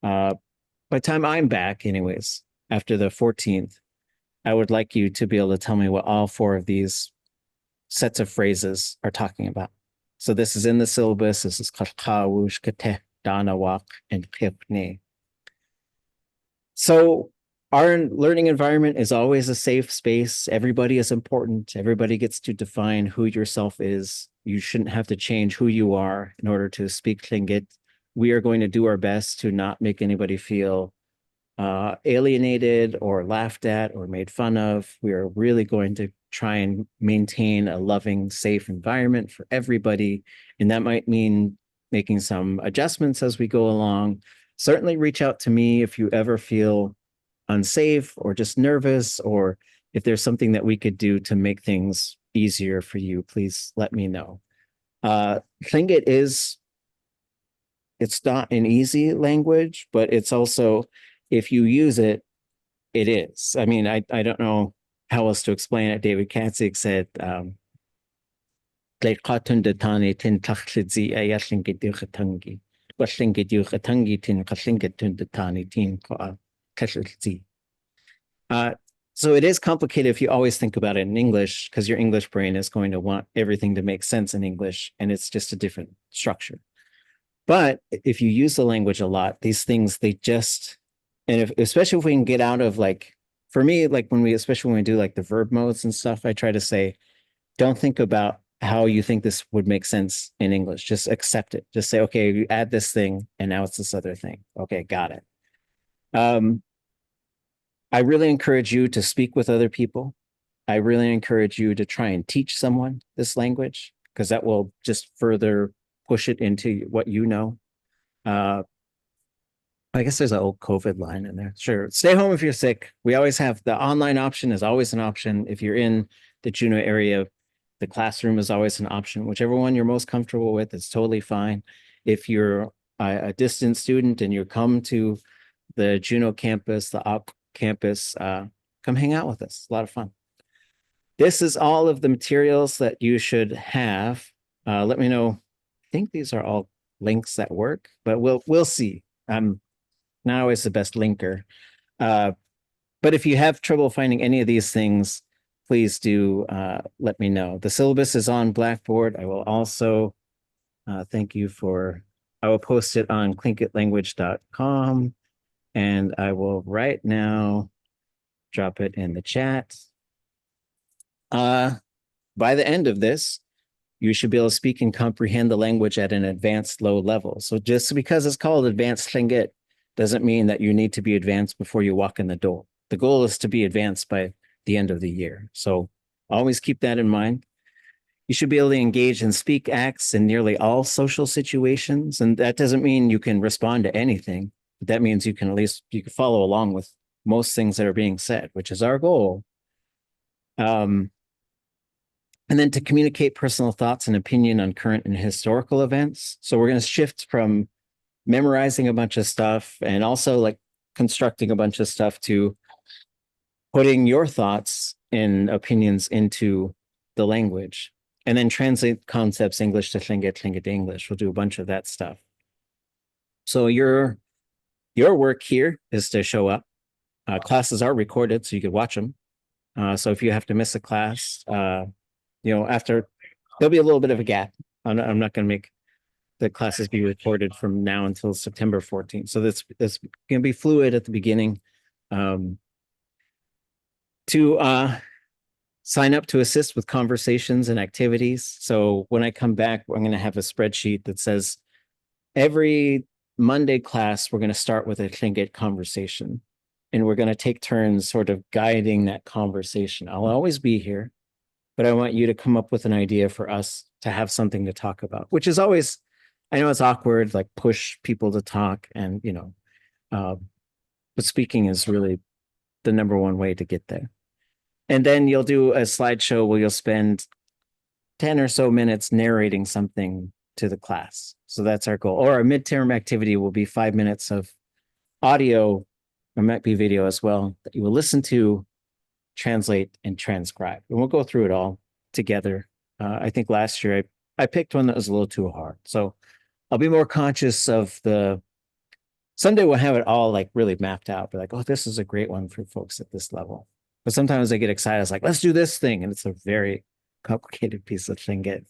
by time I'm back anyways, after the 14th, I would like you to be able to tell me what all 4 of these sets of phrases are talking about. So this is in the syllabus. This is gaaw, wooch, yatee, wooch, and unéi. So our learning environment is always a safe space. Everybody is important. Everybody gets to define who yourself is. You shouldn't have to change who you are in order to speak Tlingit. We are going to do our best to not make anybody feel alienated or laughed at or made fun of. We are really going to try and maintain a loving, safe environment for everybody. And that might mean making some adjustments as we go along. Certainly reach out to me if you ever feel unsafe or just nervous, or if there's something that we could do to make things easier for you, please let me know. Tlingit it's not an easy language, but it's also, if you use it, it is. I mean, I don't know how else to explain it. David Katzig said, so it is complicated if you always think about it in English, because your English brain is going to want everything to make sense in English, and it's just a different structure. But if you use the language a lot, these things, they just, and especially if we can get out of, like, for me, like especially when we do like the verb modes and stuff, I try to say, don't think about how you think this would make sense in English. Just accept it. Just say, okay, you add this thing and now it's this other thing. Okay, got it. I really encourage you to speak with other people. I really encourage you to try and teach someone this language, because that will just further push it into what you know. I guess there's an old COVID line in there. Sure. Stay home if you're sick. We always have the online option is always an option. If you're in the Juneau area, the classroom is always an option. Whichever one you're most comfortable with, it's totally fine. If you're a distant student and you come to the Juneau campus, the OP campus, come hang out with us. It's a lot of fun. This is all of the materials that you should have. Let me know. I think these are all links that work, but we'll see. I'm not always the best linker. But if you have trouble finding any of these things, please do let me know. The syllabus is on Blackboard. I will also thank you for, I will post it on tlingitlanguage.com, and I will right now drop it in the chat. By the end of this, you should be able to speak and comprehend the language at an advanced low level. So just because it's called advanced Tlingit doesn't mean that you need to be advanced before you walk in the door. The goal is to be advanced by the end of the year. So always keep that in mind. You should be able to engage in speak acts in nearly all social situations. And that doesn't mean you can respond to anything. But that means you can at least, you can follow along with most things that are being said, which is our goal. And And then to communicate personal thoughts and opinion on current and historical events. So we're going to shift from memorizing a bunch of stuff and also like constructing a bunch of stuff to putting your thoughts and opinions into the language, and then translate concepts English to Tlingit, Tlingit to English. We'll do a bunch of that stuff. So your work here is to show up. Classes are recorded, so you could watch them. So if you have to miss a class, after, there'll be a little bit of a gap. I'm not going to make the classes be recorded from now until September 14th. So that's going to be fluid at the beginning. To sign up to assist with conversations and activities. So when I come back, I'm going to have a spreadsheet that says every Monday class, we're going to start with a Tlingit conversation. And we're going to take turns sort of guiding that conversation. I'll always be here, but I want you to come up with an idea for us to have something to talk about, which is always, I know it's awkward, like push people to talk and, but speaking is really the number one way to get there. And then you'll do a slideshow where you'll spend 10 or so minutes narrating something to the class. So that's our goal. Or our midterm activity will be 5 minutes of audio, or might be video as well, that you will listen to, translate, and transcribe. And we'll go through it all together. I think last year I picked one that was a little too hard. So I'll be more conscious of someday we'll have it all like really mapped out. Be like, oh, this is a great one for folks at this level. But sometimes I get excited. It's like, let's do this thing. And it's a very complicated piece of Tlingit.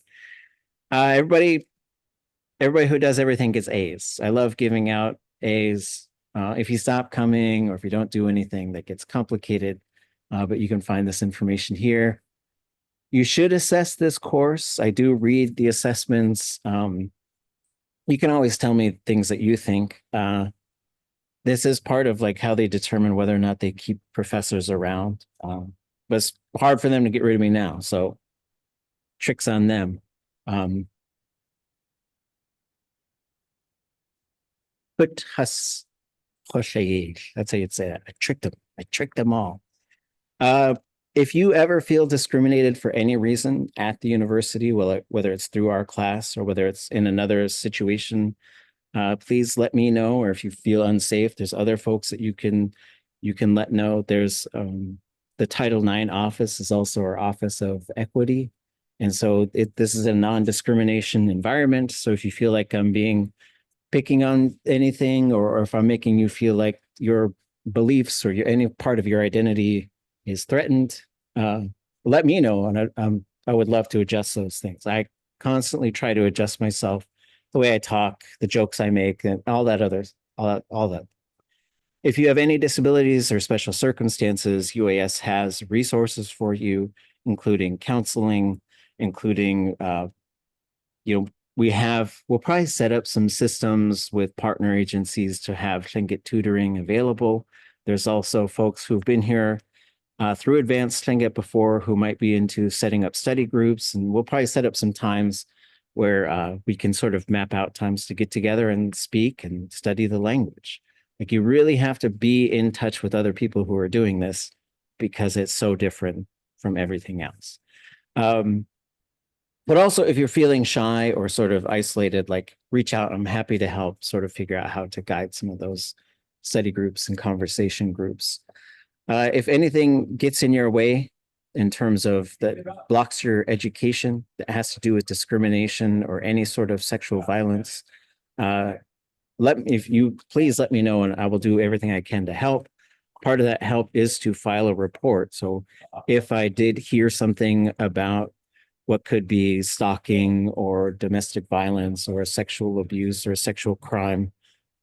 Everybody who does everything gets A's. I love giving out A's. If you stop coming or if you don't do anything, that gets complicated. But you can find this information here. You should assess this course. I do read the assessments. You can always tell me things that you think. This is part of like how they determine whether or not they keep professors around. But it's hard for them to get rid of me now. So tricks on them. But that's how you'd say that. I tricked them all. If you ever feel discriminated for any reason at the university, whether it's through our class or whether it's in another situation, please let me know. Or if you feel unsafe, there's other folks that you can let know. There's the Title IX office is also our Office of Equity. And so this is a non-discrimination environment. So if you feel like I'm picking on anything, or if I'm making you feel like your beliefs or any part of your identity is threatened, let me know. And I would love to adjust those things. I constantly try to adjust myself, the way I talk, the jokes I make, and all that. If you have any disabilities or special circumstances, UAS has resources for you, including counseling, including, we'll probably set up some systems with partner agencies to have Tlingit tutoring available. There's also folks who've been here through advanced Tlingit before who might be into setting up study groups. And we'll probably set up some times where we can sort of map out times to get together and speak and study the language. Like you really have to be in touch with other people who are doing this because it's so different from everything else. But also if you're feeling shy or sort of isolated, like reach out. I'm happy to help sort of figure out how to guide some of those study groups and conversation groups. If anything gets in your way in terms of that blocks your education, that has to do with discrimination or any sort of sexual violence, please let me know and I will do everything I can to help. Part of that help is to file a report. So if I did hear something about what could be stalking or domestic violence or sexual abuse or sexual crime,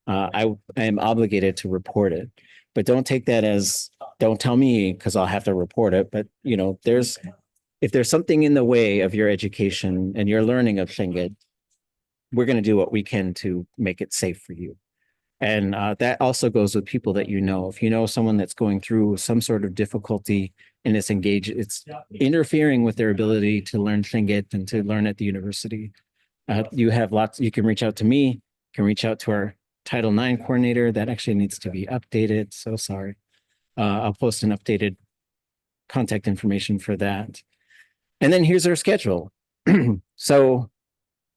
I am obligated to report it. But don't take that as, don't tell me because I'll have to report it. But, if there's something in the way of your education and your learning of Tlingit, we're going to do what we can to make it safe for you. And that also goes with people that you know. If you know someone that's going through some sort of difficulty and it's interfering with their ability to learn Tlingit and to learn at the university, you can reach out to me, you can reach out to our Title IX coordinator. That actually needs to be updated. So sorry. I'll post an updated contact information for that. And then here's our schedule. So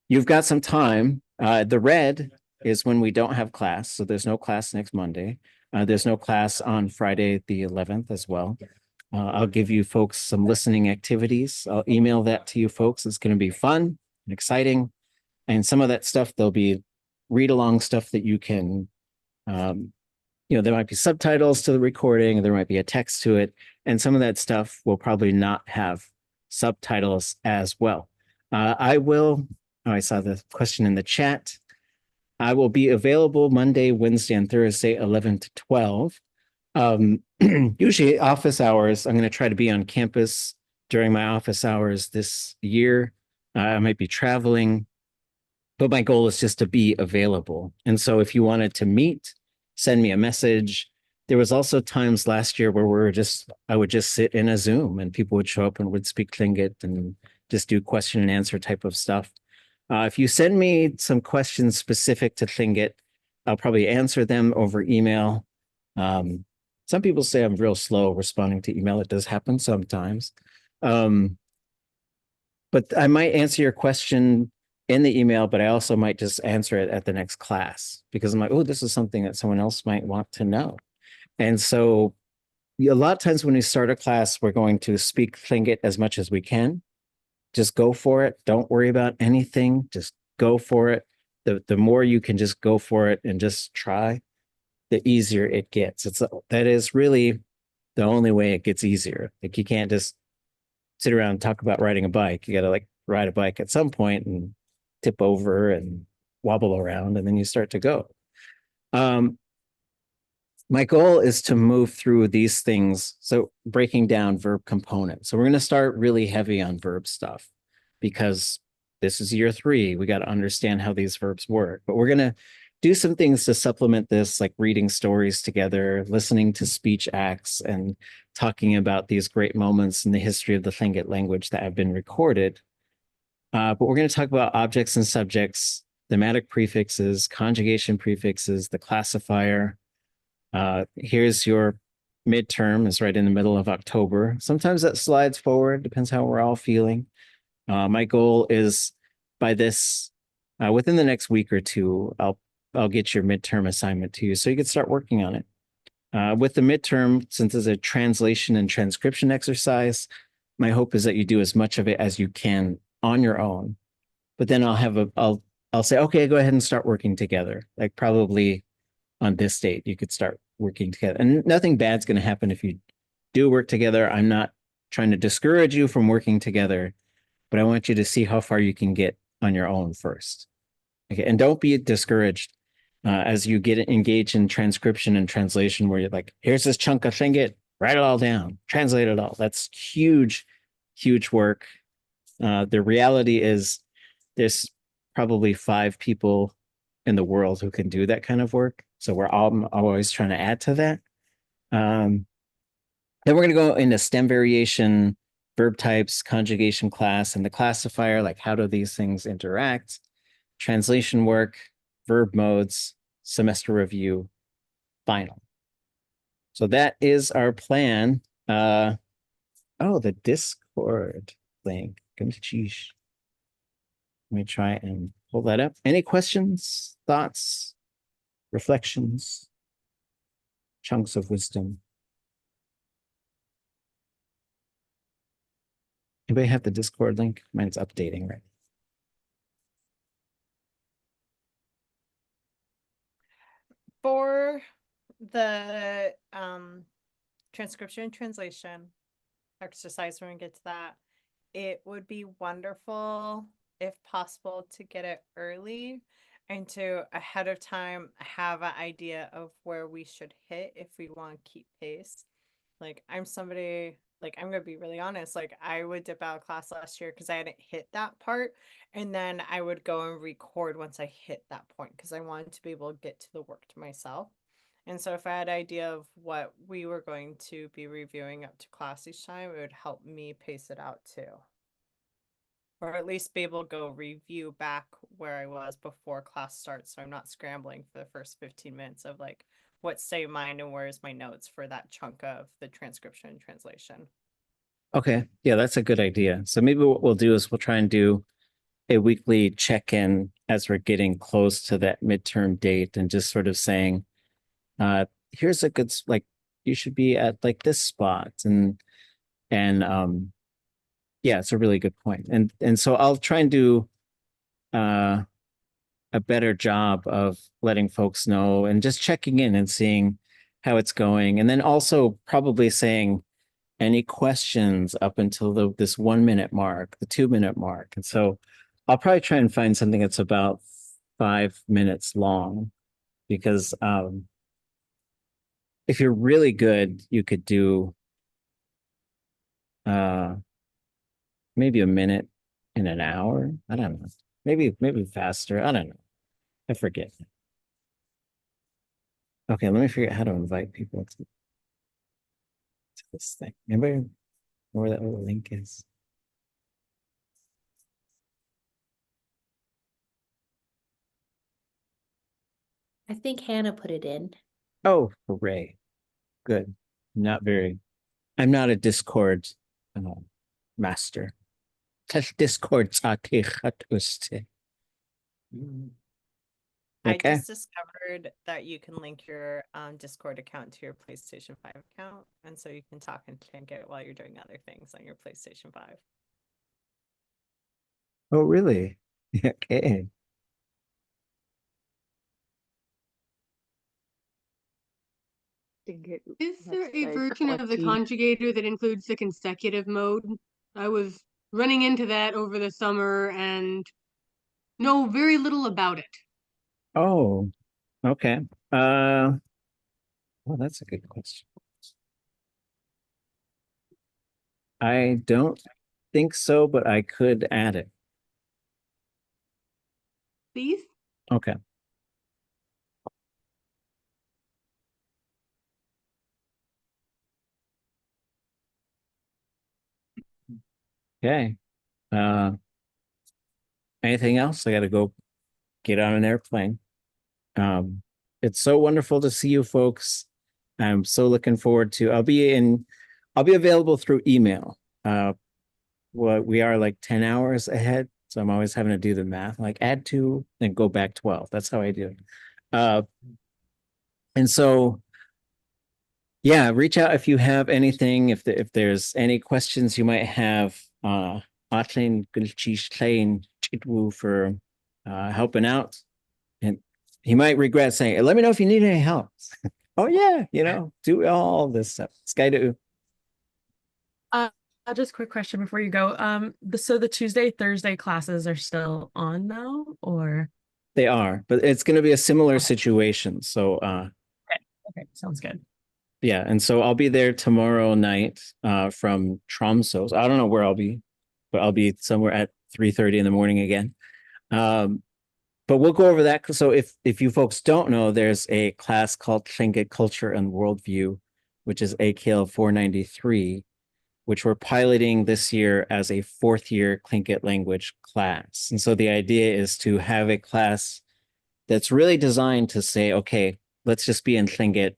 you've got some time. The red is when we don't have class. So there's no class next Monday. There's no class on Friday, the 11th as well. I'll give you folks some listening activities. I'll email that to you folks. It's going to be fun and exciting. And some of that stuff, there'll be read along stuff that you can, there might be subtitles to the recording, there might be a text to it. And some of that stuff will probably not have subtitles as well. I saw the question in the chat. I will be available Monday, Wednesday, and Thursday, 11 to 12. Usually office hours, I'm going to try to be on campus during my office hours this year. I might be traveling, but my goal is just to be available. And so if you wanted to meet, send me a message. There was also times last year where I would just sit in a Zoom and people would show up and would speak Tlingit and just do question and answer type of stuff. If you send me some questions specific to Tlingit, I'll probably answer them over email. Some people say I'm real slow responding to email. It does happen sometimes. But I might answer your question in the email, but I also might just answer it at the next class because I'm like, oh, this is something that someone else might want to know. And so a lot of times when we start a class, we're going to speak Tlingit as much as we can. Just go for it. Don't worry about anything. Just go for it. The more you can just go for it and just try, the easier it gets. That is really the only way it gets easier. Like you can't just sit around and talk about riding a bike. You got to like ride a bike at some point and tip over and wobble around, and then you start to go. My goal is to move through these things. So breaking down verb components. So we're going to start really heavy on verb stuff because this is year 3. We got to understand how these verbs work, but we're going to do some things to supplement this, like reading stories together, listening to speech acts, and talking about these great moments in the history of the Tlingit language that have been recorded. But we're going to talk about objects and subjects, thematic prefixes, conjugation prefixes, the classifier. Here's your midterm, is right in the middle of October. Sometimes that slides forward, depends how we're all feeling. My goal is by this, within the next week or two, I'll get your midterm assignment to you so you can start working on it. With the midterm, since it's a translation and transcription exercise, my hope is that you do as much of it as you can on your own. But then I'll say, okay, go ahead and start working together. Like probably on this date, you could start working together. And nothing bad's going to happen if you do work together. I'm not trying to discourage you from working together, but I want you to see how far you can get on your own first. Okay, and don't be discouraged as you get engaged in transcription and translation, where you're like, here's this chunk of Tlingit, write it all down, translate it all. That's huge, huge work. The reality is there's probably 5 people in the world who can do that kind of work. So we're all always trying to add to that. Then we're going to go into stem variation, verb types, conjugation class, and the classifier, like how do these things interact, translation work, verb modes, semester review, final. So that is our plan. The Discord link. Let me try and pull that up. Any questions, thoughts, reflections, chunks of wisdom? Anybody have the Discord link? Mine's updating right. For the transcription and translation exercise, when we get to that, it would be wonderful, if possible, to get it early and to ahead of time have an idea of where we should hit if we want to keep pace. Like I'm somebody, like I'm gonna be really honest, like I would dip out of class last year because I hadn't hit that part, and then I would go and record once I hit that point because I wanted to be able to get to the work to myself. And so if I had an idea of what we were going to be reviewing up to class each time, it would help me pace it out too. Or at least be able to go review back where I was before class starts, so I'm not scrambling for the first 15 minutes of like, what stay in mind and where's my notes for that chunk of the transcription and translation. Okay. Yeah, that's a good idea. So maybe what we'll do is we'll try and do a weekly check-in as we're getting close to that midterm date and just sort of saying, here's a good, like, you should be at like this spot. And yeah, it's a really good point. And so I'll try and do a better job of letting folks know and just checking in and seeing how it's going. And then also probably saying any questions up until this 1 minute mark, the 2 minute mark. And so I'll probably try and find something that's about 5 minutes long, because if you're really good, you could do maybe a minute in an hour. I don't know. Maybe faster. I don't know. I forget. Okay, let me figure out how to invite people to this thing. Anybody know where that little link is? I think Hannah put it in. Oh, hooray. Good. I'm not a Discord master. Discord x'úx'u. I Okay. just discovered that you can link your Discord account to your PlayStation 5 account, and so you can talk and it while you're doing other things on your PlayStation 5. Oh, really? Okay. Is there a version of the conjugator that includes the consecutive mode? I was running into that over the summer and know very little about it. Oh, okay. Well, that's a good question. I don't think so, but I could add it. Please? Okay. Okay. Anything else? I got to go get on an airplane. It's so wonderful to see you folks. I'm so looking forward to, I'll be available through email. We are like 10 hours ahead. So I'm always having to do the math, like add 2 and go back 12. That's how I do it. And so, yeah, reach out if you have anything, if there's any questions you might have, for helping out. And he might regret saying, let me know if you need any help. Oh yeah, do all this stuff. Xeiyí. Just a quick question before you go. So the Tuesday, Thursday classes are still on now, or? They are, but it's going to be a similar situation. So, okay, sounds good. Yeah, and so I'll be there tomorrow night from Tromsø. So I don't know where I'll be, but I'll be somewhere at 3:30 in the morning again. But we'll go over that. So if you folks don't know, there's a class called Tlingit Culture and Worldview, which is AKL 493, which we're piloting this year as a 4th-year Tlingit language class. And so the idea is to have a class that's really designed to say, okay, let's just be in Tlingit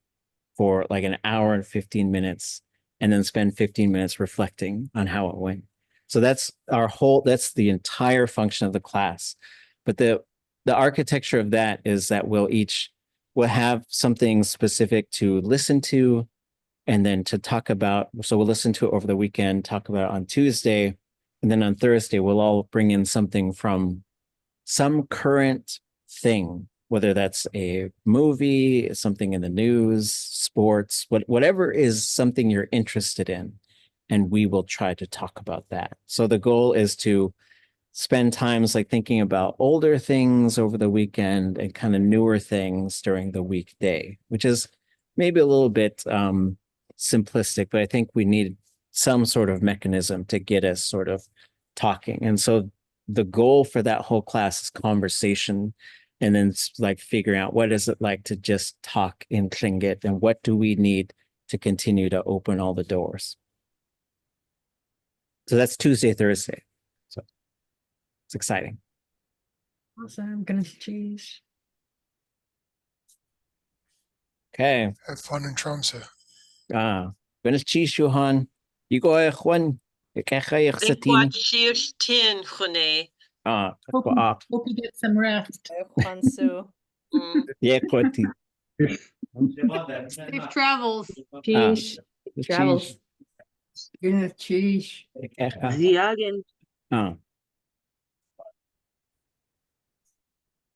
for like an hour and 15 minutes and then spend 15 minutes reflecting on how it went. So that's the entire function of the class. But the architecture of that is that we'll have something specific to listen to and then to talk about. So we'll listen to it over the weekend, talk about it on Tuesday, and then on Thursday, we'll all bring in something from some current thing, whether that's a movie, something in the news, sports, whatever is something you're interested in, and we will try to talk about that. So the goal is to spend times like thinking about older things over the weekend and kind of newer things during the weekday, which is maybe a little bit simplistic, but I think we need some sort of mechanism to get us sort of talking. And so the goal for that whole class is conversation, and then like figuring out what is it like to just talk in Tlingit and what do we need to continue to open all the doors. So that's Tuesday, Thursday. So it's exciting. Awesome. I'm gonna cheese. Okay. Have fun in Tromsø. Gonna cheese, Johan. You go, Juan. Kaya sa Ik tina. wat cheers tin, unéi. Hope you get some rest. Juansu. Yeah, kwati. Safe travels. Sheesh. Travels. Ziagen.